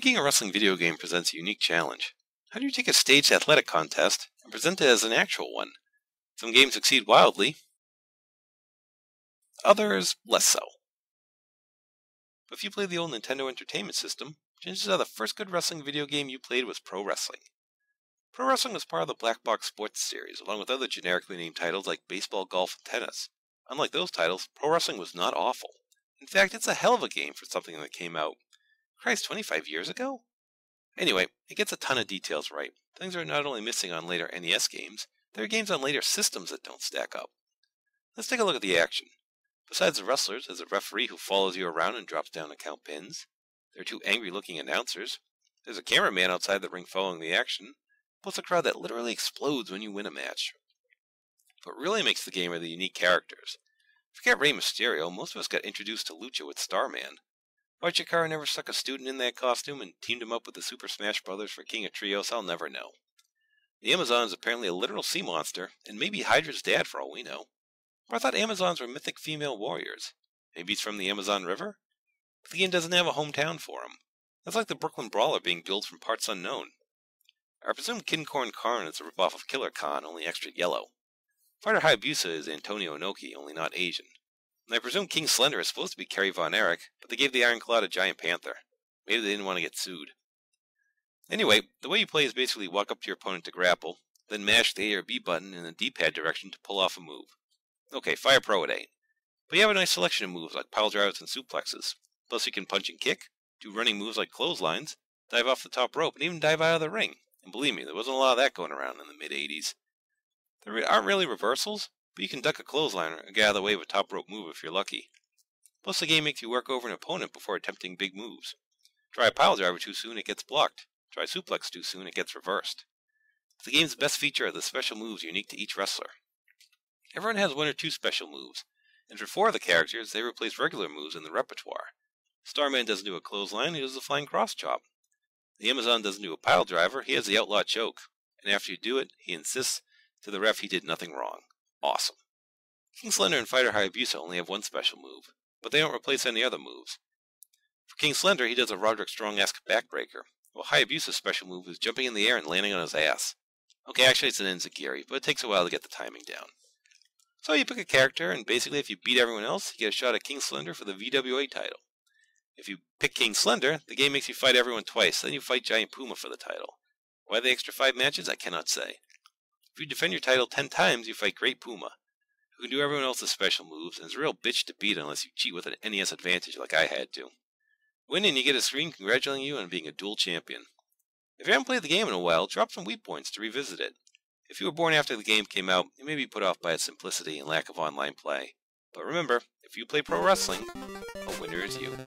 Making a wrestling video game presents a unique challenge. How do you take a staged athletic contest and present it as an actual one? Some games succeed wildly, others less so. But if you play the old Nintendo Entertainment System, chances are the first good wrestling video game you played was Pro Wrestling. Pro Wrestling was part of the Black Box Sports series, along with other generically named titles like baseball, golf, and tennis. Unlike those titles, Pro Wrestling was not awful. In fact, it's a hell of a game for something that came out, Christ, 25 years ago? Anyway, it gets a ton of details right. Things are not only missing on later NES games, there are games on later systems that don't stack up. Let's take a look at the action. Besides the wrestlers, there's a referee who follows you around and drops down to count pins. There are two angry-looking announcers. There's a cameraman outside the ring following the action, plus a crowd that literally explodes when you win a match. What really makes the game are the unique characters. Forget Rey Mysterio, most of us got introduced to Lucha with Starman. Why Chikara never stuck a student in that costume and teamed him up with the Super Smash Brothers for King of Trios, I'll never know. The Amazon is apparently a literal sea monster, and maybe Hydra's dad for all we know. But I thought Amazons were mythic female warriors. Maybe he's from the Amazon River? But the game doesn't have a hometown for him. That's like the Brooklyn Brawler being billed from parts unknown. I presume Kincorn Karn is a ripoff of Killer Khan, only extra yellow. Fighter Hayabusa is Antonio Inoki, only not Asian. And I presume King Slender is supposed to be Kerry Von Erich, but they gave the Iron Claw to Giant Panther. Maybe they didn't want to get sued. Anyway, the way you play is basically walk up to your opponent to grapple, then mash the A or B button in the D-pad direction to pull off a move. Okay, Fire Pro it ain't. But you have a nice selection of moves like pile drivers and suplexes. Plus you can punch and kick, do running moves like clotheslines, dive off the top rope, and even dive out of the ring. And believe me, there wasn't a lot of that going around in the mid-'80s. There aren't really reversals, but you can duck a clothesline or get out of the way of a top rope move if you're lucky. Plus the game makes you work over an opponent before attempting big moves. Try a pile driver too soon, it gets blocked. Try suplex too soon, it gets reversed. The game's best feature are the special moves unique to each wrestler. Everyone has one or two special moves, and for 4 of the characters, they replace regular moves in the repertoire. Starman doesn't do a clothesline, he does a flying cross chop. The Amazon doesn't do a pile driver, he has the outlaw choke. And after you do it, he insists to the ref he did nothing wrong. Awesome. King Slender and Fighter Hayabusa only have one special move, but they don't replace any other moves. For King Slender, he does a Roderick Strong-esque backbreaker, while Hayabusa's special move is jumping in the air and landing on his ass. Okay, actually it's an enziguri, but it takes a while to get the timing down. So you pick a character, and basically if you beat everyone else, you get a shot at King Slender for the VWA title. If you pick King Slender, the game makes you fight everyone twice, then you fight Giant Puma for the title. Why the extra 5 matches, I cannot say. If you defend your title 10 times, you fight Great Puma, who can do everyone else's special moves, and is a real bitch to beat unless you cheat with an NES advantage like I had to. Win and you get a screen congratulating you on being a dual champion. If you haven't played the game in a while, drop some weak points to revisit it. If you were born after the game came out, you may be put off by its simplicity and lack of online play. But remember, if you play pro wrestling, a winner is you.